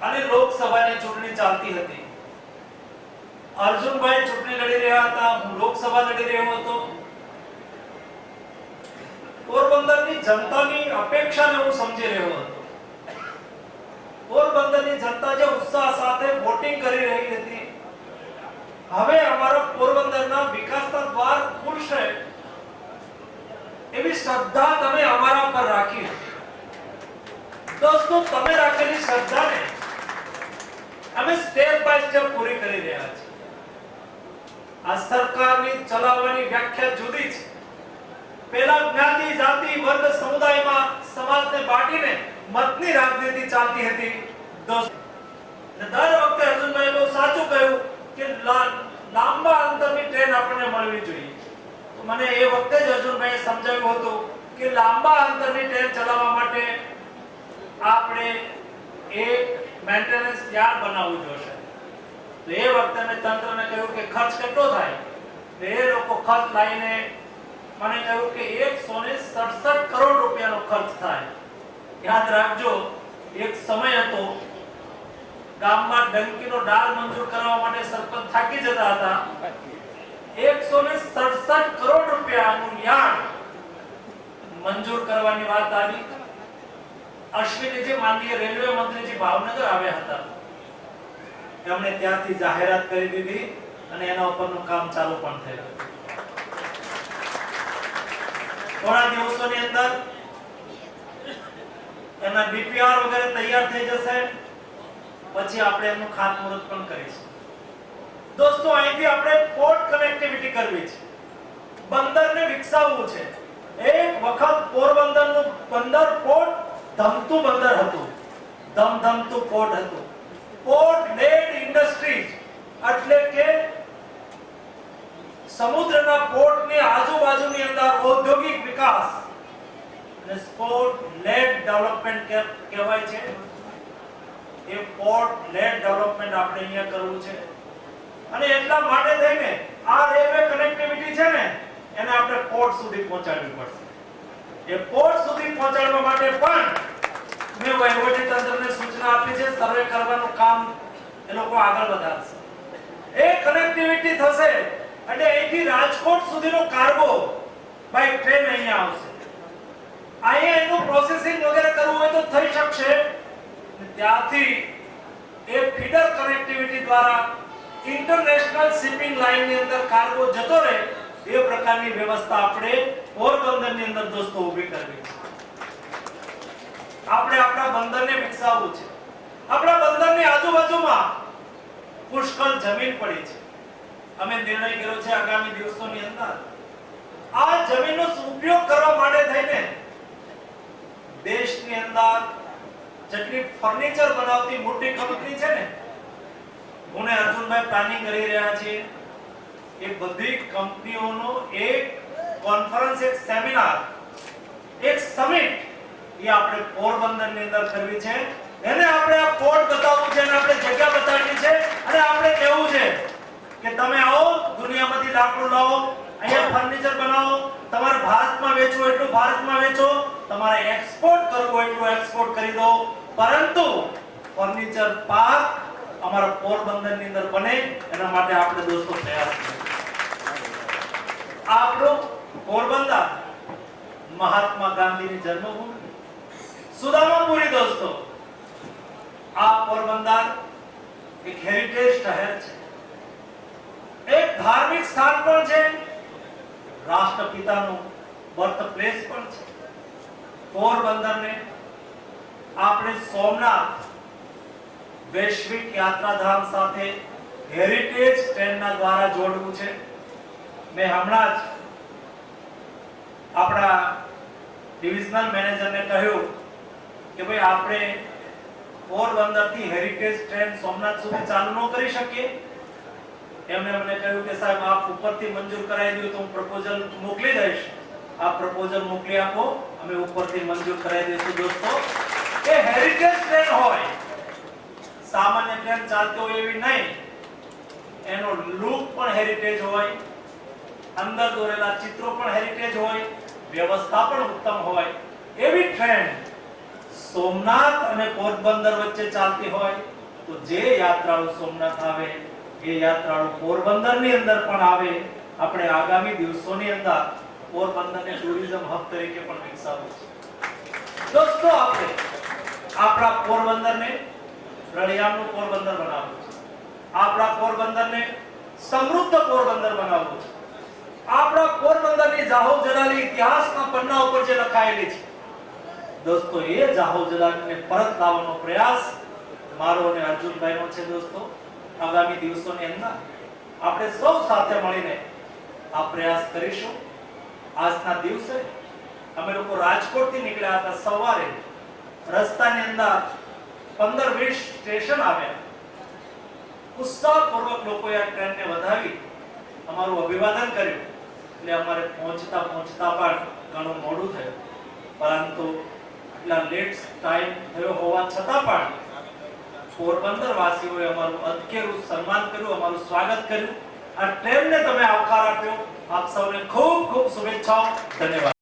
અને લોકસભાની ચૂંટણી ચાલતી હતી. અર્જુનભાઈ ચૂંટણી લડી રહ્યા હતા, હું લોકસભા લડી રહ્યો હતો. પોરબંદરની જનતાની અપેક્ષાને હું સમજી રહ્યો હતો. પોરબંદરની જનતા જે ઉત્સાહ સાથે વોટિંગ કરી રહી હતી, હવે અમારા પોરબંદરના વિકાસના દ્વાર ખુલશે એવી શ્રદ્ધા તમે અમારા પર રાખી. દોસ્તો, તમે રાખેલી શ્રદ્ધાને અમે સ્ટેપ બાય સ્ટેપ પૂરી કરી રહ્યા છીએ. આ સરકારની ચલાવવાની વ્યાખ્યા જુદી છે. પહેલા જ્ઞાતિ, જાતિ, વર્ગ, સમુદાયમાં સમાજને બાંટીને મતની રાજનીતિ ચાલતી હતી. દોસ્તો, દર વખતે અર્જુનભાઈ બહુ સાચું કહ્યું કે લાંબા અંતરની ટ્રેન આપણને મળવી જોઈએ. તો મને એ વખતે જ અર્જુનભાઈએ સમજાવ્યું હતું કે લાંબા અંતરની ટ્રેન ચલાવવા માટે આપણે એક મેન્ટેનન્સ યાર્ડ બનાવવું જોશે. તો એ વખતે મેં તંત્રને કહ્યું કે ખર્ચ કેટલો થાય? તો એ લોકો ખર્ચ લાવીને મને કહ્યું કે 167 કરોડ રૂપિયાનો ખર્ચ થાય. યાદ રાખજો, એક સમય હતો ગામમાં ડંકીનો ડાળ મંજૂર કરવા માટે સરપંચ થાકી જતા હતા. 167 કરોડ રૂપિયાનું યાર્ડ મંજૂર કરવાની વાત આવી. અશ્વિનીજી માનનીય રેલવે મંત્રીજી ભાવનગર આવ્યા હતા. એમણે ત્યાંથી જાહેરાત કરી દીધી અને એના ઉપરનું કામ ચાલુ પણ થયું. થોડા દિવસોની અંદર એના ડીપીઆર વગેરે તૈયાર થઈ જશે. પછી આપણે એનું ખાતમુહૂર્ત પણ કરીશું. દોસ્તો, અહીંથી આપણે પોર્ટ કનેક્ટિવિટી કરવી છે, બંદરને વિકસાવવું છે. એક વખત પોરબંદરનું બંદર પોર્ટ ધમતું બંદર હતું, ધમધમતું પોર્ટ હતું. પોર્ટ લેડ ઇન્ડસ્ટ્રીઝ એટલે કે સમુદ્રના પોર્ટની આજુબાજુની અંદર ઔદ્યોગિક વિકાસ અને સ્પોર્ટ લેડ ડેવલપમેન્ટ કહેવાય છે. એ પોર્ટ લેડ ડેવલપમેન્ટ આપણે અહીંયા કરવું છે. અને એટલા માટે થઈને આ રેલવે કનેક્ટિવિટી છે ને, એને આપણે પોર્ટ સુધી પહોંચાડવી પડશે. એ પોર્ટ સુધી પહોંચાડવા માટે પણ મેં વહીવટી તંત્રને સૂચના આપી છે. સર્વે કરવાનું કામ એ લોકો આગળ વધારશે. એ કનેક્ટિવિટી થશે એટલે અહીંથી રાજકોટ સુધીનો કાર્ગો બાય ટ્રેન અહીંયા આવશે. અહીંયા એનું પ્રોસેસિંગ વગેરે કરવું હોય તો થઈ શકશે. ત્યાંથી એ ફીડર કનેક્ટિવિટી દ્વારા ઇન્ટરનેશનલ શિપિંગ લાઇનની અંદર કાર્ગો જતો રહે એ પ્રકારની વ્યવસ્થા આપણે પોરબંદરની અંદર દોસ્તો ઊભી કરવી છે. આપણે આપણા બંદરને વિકસાવવું છે. આપણા બંદરની આજુબાજુમાં પુષ્કળ જમીન પડી છે. અમે નિર્ણય કર્યો છે આગામી દિવસોની અંદર આ જમીનનો ઉપયોગ કરવા માટે થઈને દેશની અંદર જેટલી ફર્નિચર બનાવતી મોટી કંપની છે ને, હું ને અર્જુનભાઈ પ્લાનિંગ કરી રહ્યા છીએ. એ બધી કંપનીઓનો એક કોન્ફરન્સ, એક સેમિનાર, એક સમિટ એ આપણે પોરબંદરની અંદર કરવી છે. એને આપણે આ પોર્ટ બતાવવું છે, એને આપણે જગ્યા બતાવવી છે અને આપણે કહેવું છે કે તમે આવો, દુનિયામાંથી લાકડું લાવો, અહીંયા ફર્નિચર બનાવો, તમારે ભારતમાં વેચવું એટલું ભારતમાં વેચો, તમારે એક્સપોર્ટ કરવું એટલું એક્સપોર્ટ કરી દો, પરંતુ ફર્નિચર પાર્ક અમારા પોરબંદરની અંદર બને એના માટે આપણે દોસ્તો પ્રયાસ કરીએ. આપણું પોરબંદર મહાત્મા ગાંધીની જન્મભૂમિ, સુદામાપુરી. દોસ્તો, આ પોરબંદર એક હેરિટેજ શહેર છે, એક ધાર્મિક સ્થાન પણ છે, રાષ્ટ્રપિતાનું બર્થ પ્લેસ પણ છે. પોરબંદરને આપણે સોમનાથ વૈશ્વિક યાત્રાધામ સાથે હેરિટેજ ટ્રેનના દ્વારા જોડવું છે. મેં હમણાં જ આપણા ડિવિઝનલ મેનેજરને કહ્યું કે ભાઈ આપણે પોરબંદરથી હેરિટેજ ટ્રેન સોમનાથ સુધી ચાલુ ન કરી શકીએ. એમણે મને કહ્યું કે સાહેબ આપ ઉપરથી મંજૂર કરાવી દો તો હું પ્રપોઝલ મોકલી દઈશ. આપ પ્રપોઝલ મોકલી આપો, અમે ઉપરથી મંજૂર કરાવી દઈશું. દોસ્તો, એ હેરિટેજ ટ્રેન હોય, સામાન્ય ટ્રેન ચાલતી હોય એવી નહીં. એનો લુક પણ હેરિટેજ હોય, અંદર દોરેલા ચિત્રો પણ હેરિટેજ હોય, વ્યવસ્થા પણ ઉત્તમ હોય એવી ટ્રેન સોમનાથ અને પોરબંદર વચ્ચે ચાલતી હોય તો જે યાત્રાળુ સોમનાથ આવે એ યાત્રાળુ પોરબંદરની અંદર પણ આવે. આપણે આગામી દિવસોની અંદર પોરબંદરને ટુરિઝમ હબ તરીકે પણ વિકસાવવું છે. દોસ્તો, આપણે આપણા પોરબંદરને રળિયામણું પોરબંદર બનાવવું છે. આપણા પોરબંદરને સમૃદ્ધ પોરબંદર બનાવવું છે. આપણા પોરબંદરની જાહો જલાલી ઇતિહાસના પન્ના ઉપર જે લખાયેલી છે, દોસ્તો, એ જાહો જલાલીને પરત લાવવાનો પ્રયાસ મારો અને અર્જુનભાઈનો છે. દોસ્તો, આગામી દિવસોની અંદર આપણે સૌ સાથે મળીને આ પ્રયાસ કરીશું. આજના દિવસે અમે લોકો રાજકોટથી નીકળ્યા હતા. સવારે રસ્તાની અંદર 15-20 સ્ટેશન આવ્યા. ઉત્સાહપૂર્વક લોકોએ આ ટ્રેનને વધાવી અમારું અભિવાદન કર્યું. એટલે અમારે પહોંચતા પણ ઘણું મોડું થયું, પરંતુ એટલા લેટ ટાઈમ થયો હોવા છતાં પણ પોરબંદર વાસીઓએ અમારું અદકેરું સન્માન કર્યું, અમારું સ્વાગત કર્યું. આ ટ્રેનને તમે આવકાર આપ્યો. આપ સૌને ખૂબ ખૂબ શુભેચ્છાઓ. ધન્યવાદ.